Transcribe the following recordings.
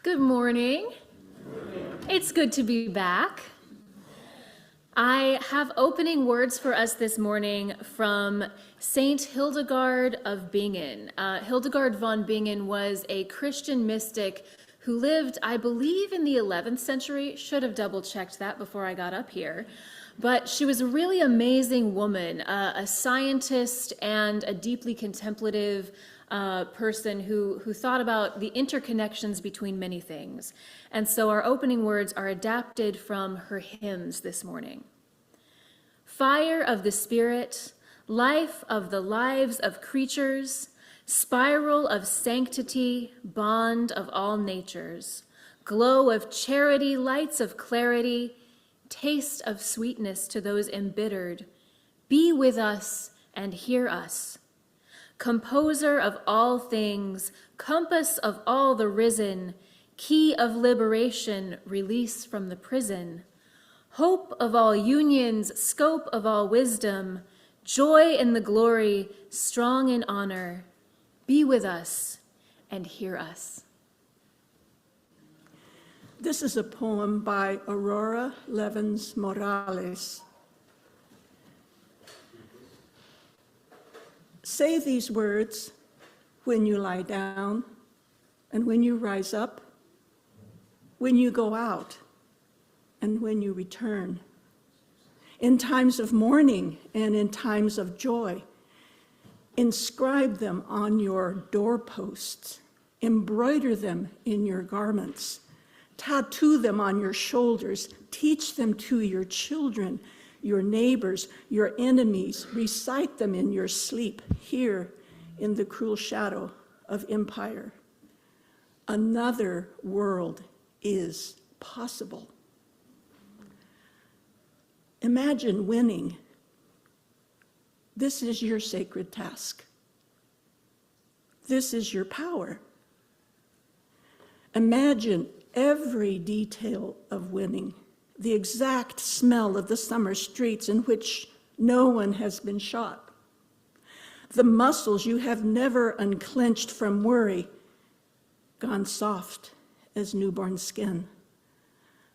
Good morning. It's good to be back. I have opening words for us this morning from Saint Hildegard of Bingen. Hildegard von Bingen was a Christian mystic who lived, I believe, in the 11th century. Should have double-checked that before I got up here. But she was a really amazing woman, a scientist and a deeply contemplative person who thought about the interconnections between many things. And so our opening words are adapted from her hymns this morning. Fire of the Spirit, life of the lives of creatures, spiral of sanctity, bond of all natures, glow of charity, lights of clarity, taste of sweetness to those embittered, be with us and hear us. Composer of all things, compass of all the risen, key of liberation, release from the prison, hope of all unions, scope of all wisdom, joy in the glory, strong in honor, be with us and hear us. This is a poem by Aurora Levens Morales. Say these words when you lie down and when you rise up, when you go out and when you return, in times of mourning and in times of joy. Inscribe them on your doorposts, embroider them in your garments, tattoo them on your shoulders, teach them to your children, your neighbors, your enemies, recite them in your sleep here in the cruel shadow of empire. Another world is possible. Imagine winning. This is your sacred task. This is your power. Imagine every detail of winning. The exact smell of the summer streets in which no one has been shot. The muscles you have never unclenched from worry, gone soft as newborn skin.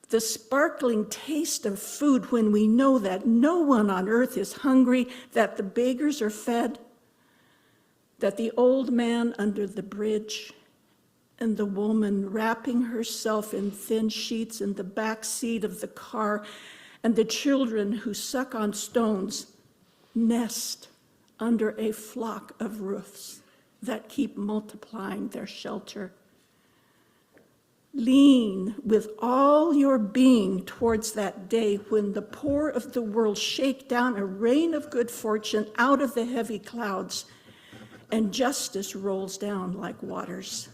The sparkling taste of food when we know that no one on earth is hungry, that the beggars are fed, that the old man under the bridge and the woman wrapping herself in thin sheets in the back seat of the car, and the children who suck on stones nest under a flock of roofs that keep multiplying their shelter. Lean with all your being towards that day when the poor of the world shake down a rain of good fortune out of the heavy clouds and justice rolls down like waters.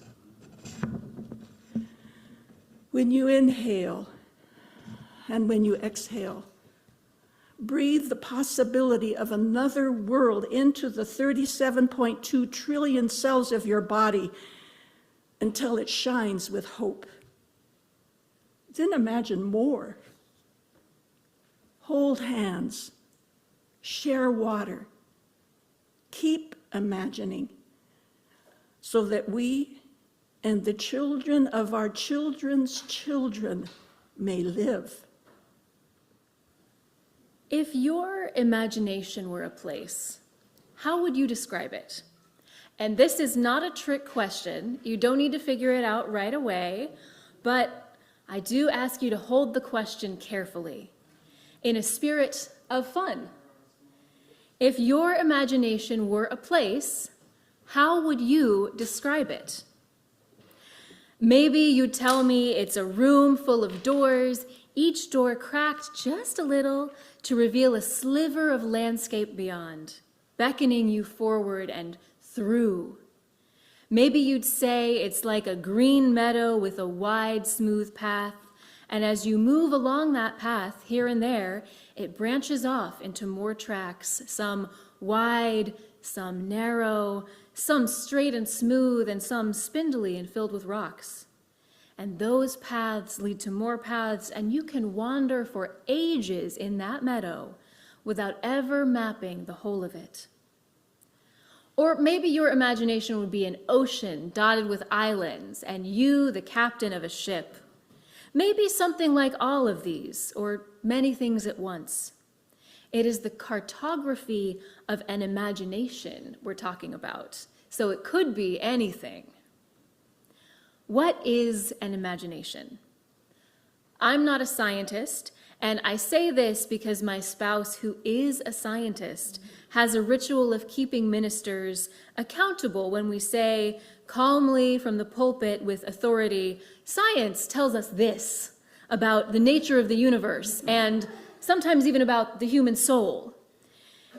When you inhale and when you exhale, breathe the possibility of another world into the 37.2 trillion cells of your body until it shines with hope. Then imagine more. Hold hands, share water, keep imagining so that we and the children of our children's children may live. If your imagination were a place, how would you describe it? And this is not a trick question. You don't need to figure it out right away, but I do ask you to hold the question carefully in a spirit of fun. If your imagination were a place, how would you describe it? Maybe you'd tell me it's a room full of doors, each door cracked just a little to reveal a sliver of landscape beyond, beckoning you forward and through. Maybe you'd say it's like a green meadow with a wide, smooth path, and as you move along that path here and there, it branches off into more tracks, some wide, some narrow, some straight and smooth, and some spindly and filled with rocks. And those paths lead to more paths, and you can wander for ages in that meadow without ever mapping the whole of it. Or maybe your imagination would be an ocean dotted with islands, and you the captain of a ship. Maybe something like all of these, or many things at once. It is the cartography of an imagination we're talking about, so it could be anything. What is an imagination? I'm not a scientist, and I say this because my spouse, who is a scientist, has a ritual of keeping ministers accountable when we say calmly from the pulpit with authority, "Science tells us this about the nature of the universe, and sometimes even about the human soul."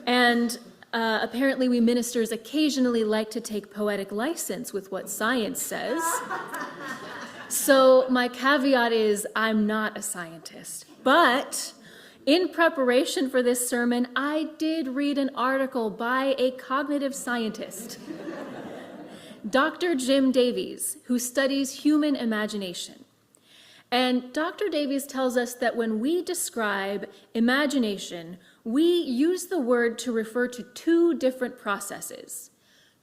And apparently we ministers occasionally like to take poetic license with what science says. So my caveat is I'm not a scientist, but in preparation for this sermon, I did read an article by a cognitive scientist, Dr. Jim Davies, who studies human imagination. And Dr. Davies tells us that when we describe imagination, we use the word to refer to two different processes,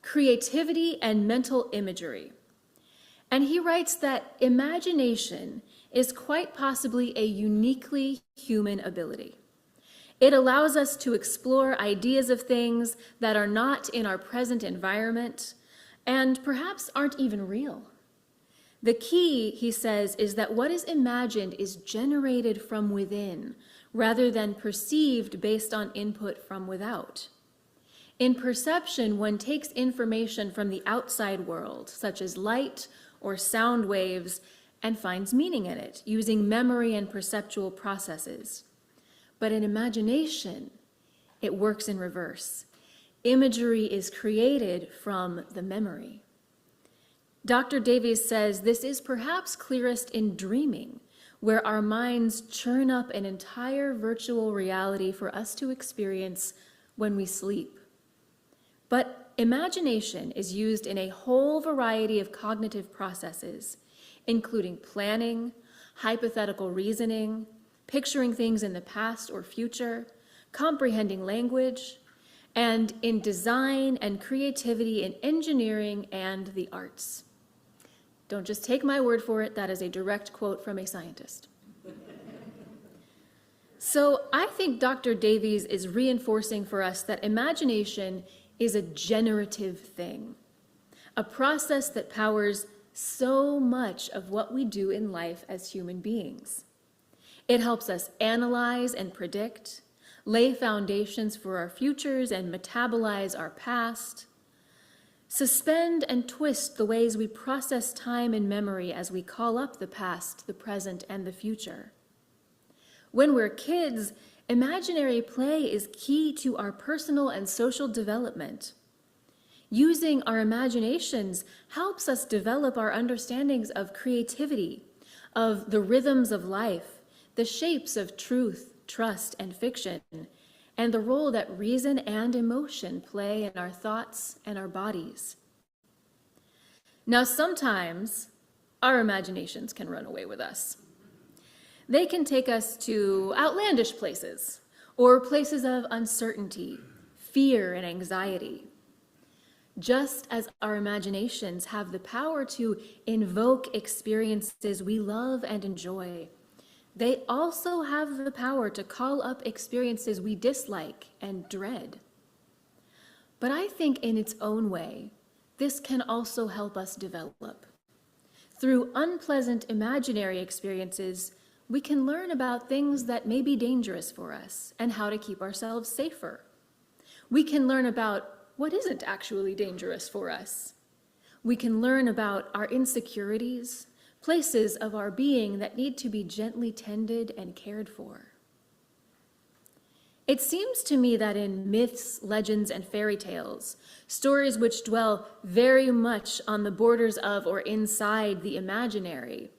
creativity and mental imagery. And he writes that imagination is quite possibly a uniquely human ability. It allows us to explore ideas of things that are not in our present environment and perhaps aren't even real. The key, he says, is that what is imagined is generated from within rather than perceived based on input from without. In perception, one takes information from the outside world, such as light or sound waves, and finds meaning in it, using memory and perceptual processes. But in imagination, it works in reverse. Imagery is created from the memory. Dr. Davies says this is perhaps clearest in dreaming, where our minds churn up an entire virtual reality for us to experience when we sleep. But imagination is used in a whole variety of cognitive processes, including planning, hypothetical reasoning, picturing things in the past or future, comprehending language, and in design and creativity in engineering and the arts. Don't just take my word for it, that is a direct quote from a scientist. So I think Dr. Davies is reinforcing for us that imagination is a generative thing, a process that powers so much of what we do in life as human beings. It helps us analyze and predict, lay foundations for our futures and metabolize our past, suspend and twist the ways we process time and memory as we call up the past, the present, and the future. When we're kids, imaginary play is key to our personal and social development. Using our imaginations helps us develop our understandings of creativity, of the rhythms of life, the shapes of truth, trust, and fiction, and the role that reason and emotion play in our thoughts and our bodies. Now, sometimes our imaginations can run away with us. They can take us to outlandish places or places of uncertainty, fear, and anxiety. Just as our imaginations have the power to invoke experiences we love and enjoy, they also have the power to call up experiences we dislike and dread. But I think in its own way, this can also help us develop. Through unpleasant imaginary experiences, we can learn about things that may be dangerous for us and how to keep ourselves safer. We can learn about what isn't actually dangerous for us. We can learn about our insecurities, places of our being that need to be gently tended and cared for. It seems to me that in myths, legends, and fairy tales, stories which dwell very much on the borders of or inside the imaginary,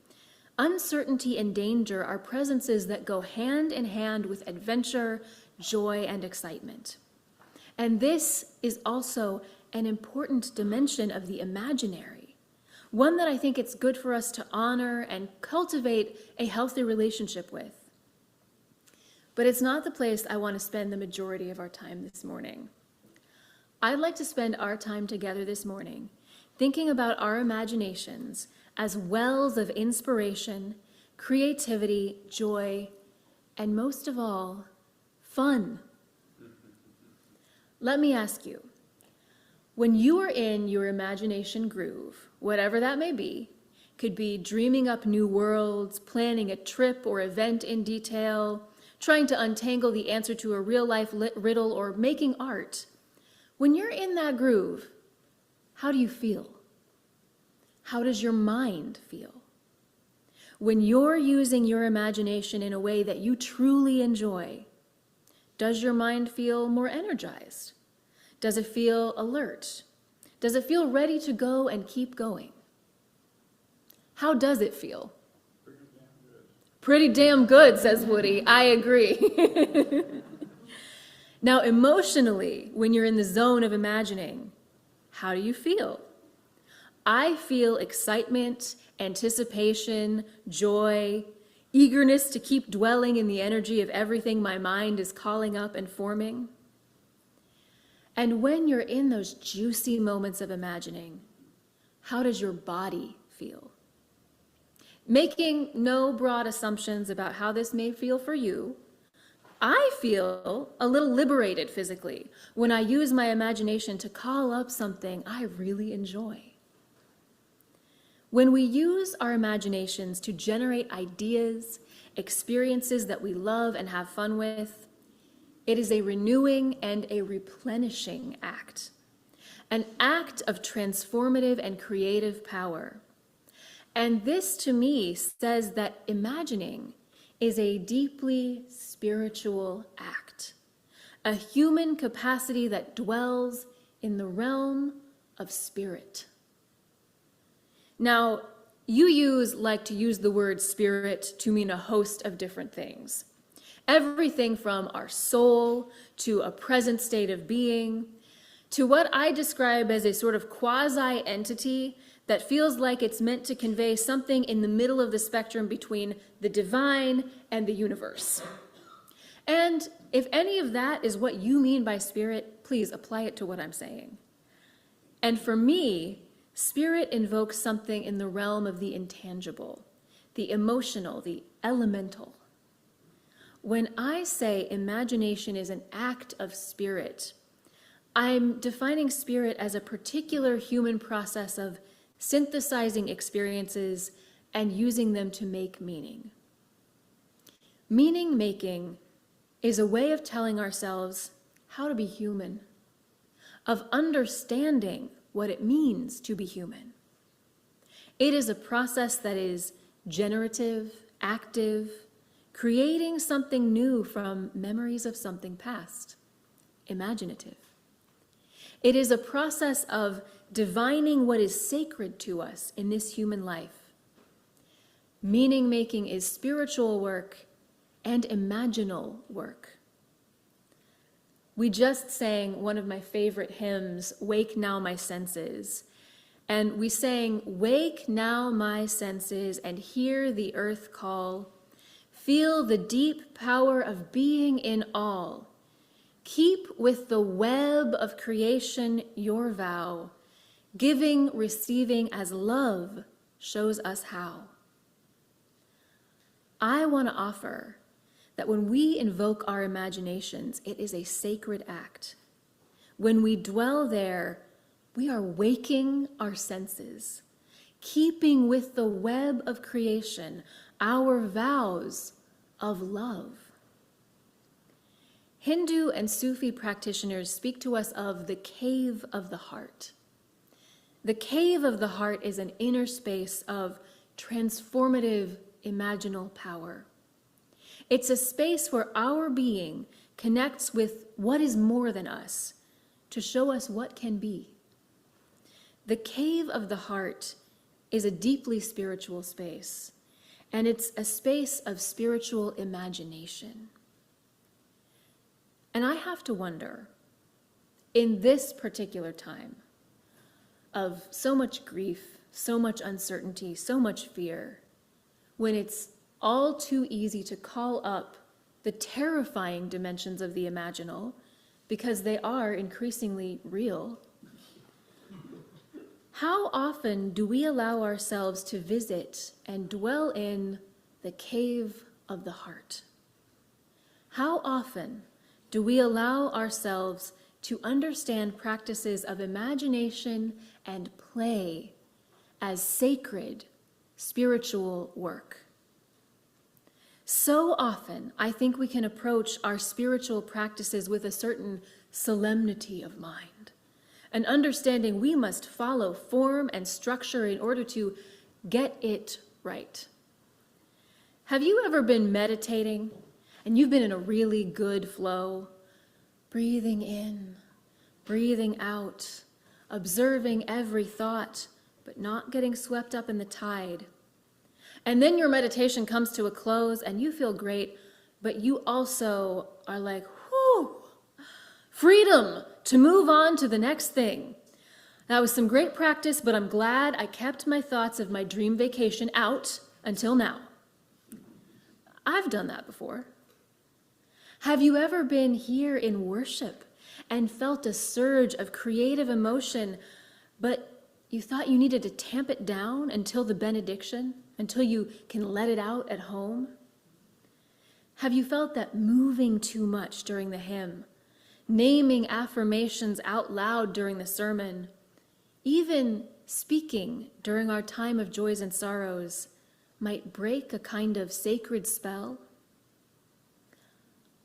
uncertainty and danger are presences that go hand in hand with adventure, joy, and excitement. And this is also an important dimension of the imaginary, one that I think it's good for us to honor and cultivate a healthy relationship with. But it's not the place I want to spend the majority of our time this morning. I'd like to spend our time together this morning thinking about our imaginations as wells of inspiration, creativity, joy, and most of all, fun. Let me ask you, when you are in your imagination groove, whatever that may be, could be dreaming up new worlds, planning a trip or event in detail, trying to untangle the answer to a real-life riddle, or making art. When you're in that groove, how do you feel? How does your mind feel? When you're using your imagination in a way that you truly enjoy, does your mind feel more energized? Does it feel alert? Does it feel ready to go and keep going? How does it feel? Pretty damn good, says Woody. I agree. Now, emotionally, when you're in the zone of imagining, how do you feel? I feel excitement, anticipation, joy, eagerness to keep dwelling in the energy of everything my mind is calling up and forming. And when you're in those juicy moments of imagining, how does your body feel? Making no broad assumptions about how this may feel for you, I feel a little liberated physically when I use my imagination to call up something I really enjoy. When we use our imaginations to generate ideas, experiences that we love and have fun with, it is a renewing and a replenishing act, an act of transformative and creative power. And this, to me, says that imagining is a deeply spiritual act, a human capacity that dwells in the realm of spirit. Now, you like to use the word spirit to mean a host of different things. Everything from our soul to a present state of being to what I describe as a sort of quasi-entity that feels like it's meant to convey something in the middle of the spectrum between the divine and the universe. And if any of that is what you mean by spirit, please apply it to what I'm saying. And for me, spirit invokes something in the realm of the intangible, the emotional, the elemental. When I say imagination is an act of spirit, I'm defining spirit as a particular human process of synthesizing experiences and using them to make meaning. Meaning making is a way of telling ourselves how to be human, of understanding what it means to be human. It is a process that is generative, active, creating something new from memories of something past, imaginative. It is a process of divining what is sacred to us in this human life. Meaning making is spiritual work and imaginal work. We just sang one of my favorite hymns, Wake Now My Senses. And we sang, Wake now my senses and hear the earth call. Feel the deep power of being in all. Keep with the web of creation your vow. Giving, receiving as love shows us how. I want to offer that when we invoke our imaginations, it is a sacred act. When we dwell there, we are waking our senses, keeping with the web of creation our vows of love. Hindu and Sufi practitioners speak to us of the cave of the heart. The cave of the heart is an inner space of transformative imaginal power. It's a space where our being connects with what is more than us to show us what can be. The cave of the heart is a deeply spiritual space, and it's a space of spiritual imagination. And I have to wonder, in this particular time of so much grief, so much uncertainty, so much fear, when it's all too easy to call up the terrifying dimensions of the imaginal because they are increasingly real. How often do we allow ourselves to visit and dwell in the cave of the heart? How often do we allow ourselves to understand practices of imagination and play as sacred spiritual work? So often, I think we can approach our spiritual practices with a certain solemnity of mind, an understanding we must follow form and structure in order to get it right. Have you ever been meditating and you've been in a really good flow, breathing in, breathing out, observing every thought, but not getting swept up in the tide? And then your meditation comes to a close and you feel great, but you also are like, whew, freedom to move on to the next thing. That was some great practice, but I'm glad I kept my thoughts of my dream vacation out until now. I've done that before. Have you ever been here in worship and felt a surge of creative emotion, but you thought you needed to tamp it down until the benediction, until you can let it out at home? Have you felt that moving too much during the hymn, naming affirmations out loud during the sermon, even speaking during our time of joys and sorrows might break a kind of sacred spell?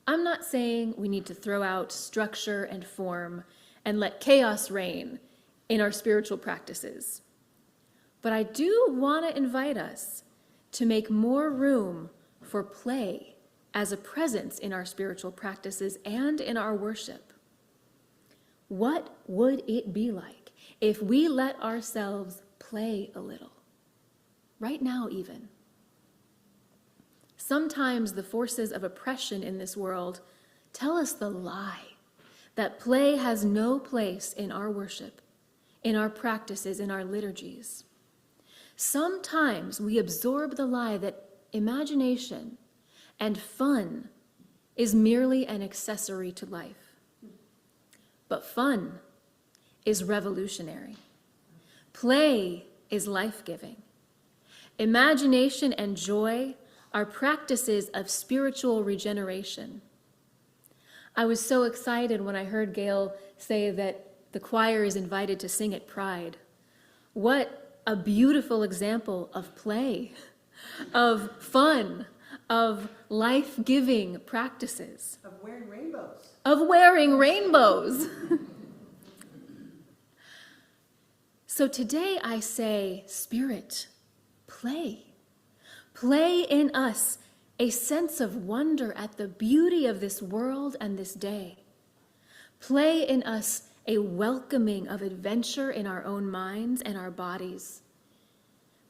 I'm not saying we need to throw out structure and form and let chaos reign in our spiritual practices. But I do want to invite us to make more room for play as a presence in our spiritual practices and in our worship. What would it be like if we let ourselves play a little? Right now, even. Sometimes the forces of oppression in this world tell us the lie that play has no place in our worship, in our practices, in our liturgies. Sometimes we absorb the lie that imagination and fun is merely an accessory to life. But fun is revolutionary. Play is life-giving. Imagination and joy are practices of spiritual regeneration. I was so excited when I heard Gail say that the choir is invited to sing at Pride. What a beautiful example of play, of fun, of life-giving practices. Of wearing rainbows. Of wearing rainbows. So today I say, Spirit, play. Play in us a sense of wonder at the beauty of this world and this day. Play in us a welcoming of adventure in our own minds and our bodies.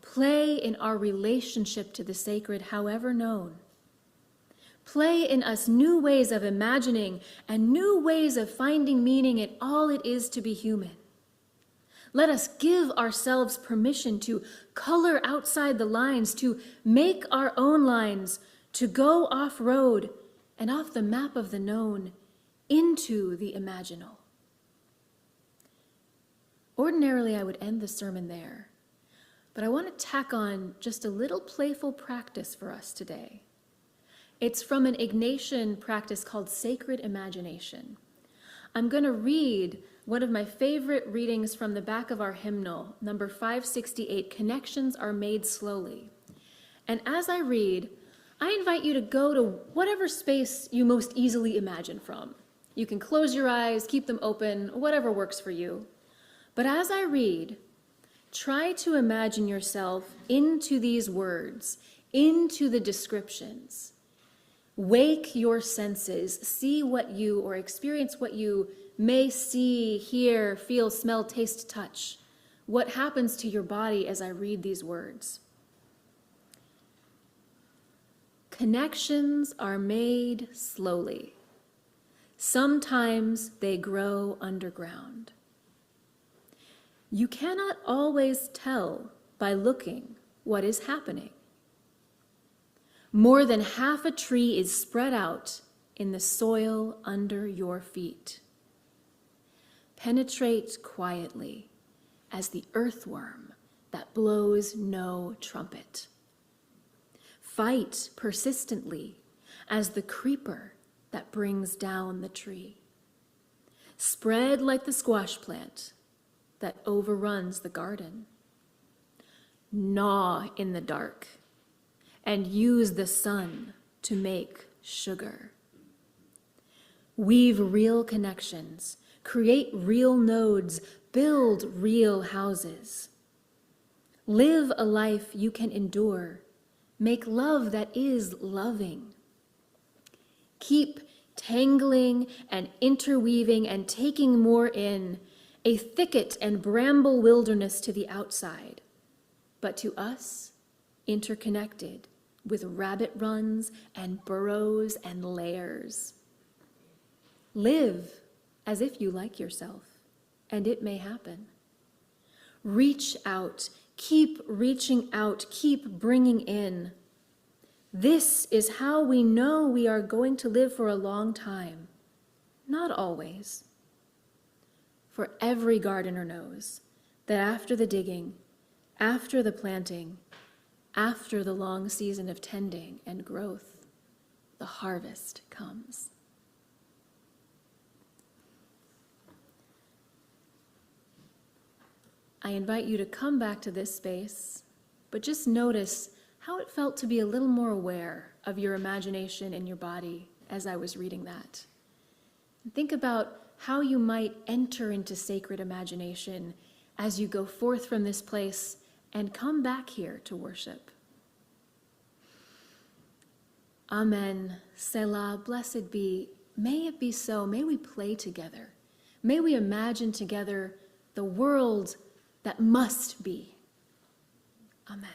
Play in our relationship to the sacred, however known. Play in us new ways of imagining and new ways of finding meaning in all it is to be human. Let us give ourselves permission to color outside the lines, to make our own lines, to go off-road and off the map of the known into the imaginal. Ordinarily, I would end the sermon there, but I want to tack on just a little playful practice for us today. It's from an Ignatian practice called sacred imagination. I'm going to read one of my favorite readings from the back of our hymnal, number 568, Connections Are Made Slowly. And as I read, I invite you to go to whatever space you most easily imagine from. You can close your eyes, keep them open, whatever works for you. But as I read, try to imagine yourself into these words, into the descriptions. Wake your senses, see what you, or experience what you may see, hear, feel, smell, taste, touch. What happens to your body as I read these words? Connections are made slowly. Sometimes they grow underground. You cannot always tell by looking what is happening. More than half a tree is spread out in the soil under your feet. Penetrate quietly as the earthworm that blows no trumpet. Fight persistently as the creeper that brings down the tree. Spread like the squash plant that overruns the garden. Gnaw in the dark and use the sun to make sugar. Weave real connections, create real nodes, build real houses. Live a life you can endure. Make love that is loving. Keep tangling and interweaving and taking more in, a thicket and bramble wilderness to the outside, but to us, interconnected with rabbit runs and burrows and lairs. Live as if you like yourself, and it may happen. Reach out, keep reaching out, keep bringing in. This is how we know we are going to live for a long time. Not always. For every gardener knows that after the digging, after the planting, after the long season of tending and growth, the harvest comes. I invite you to come back to this space, but just notice how it felt to be a little more aware of your imagination and your body as I was reading that. And think about how you might enter into sacred imagination as you go forth from this place and come back here to worship. Amen. Selah, blessed be. May it be so. May we play together. May we imagine together the world that must be. Amen.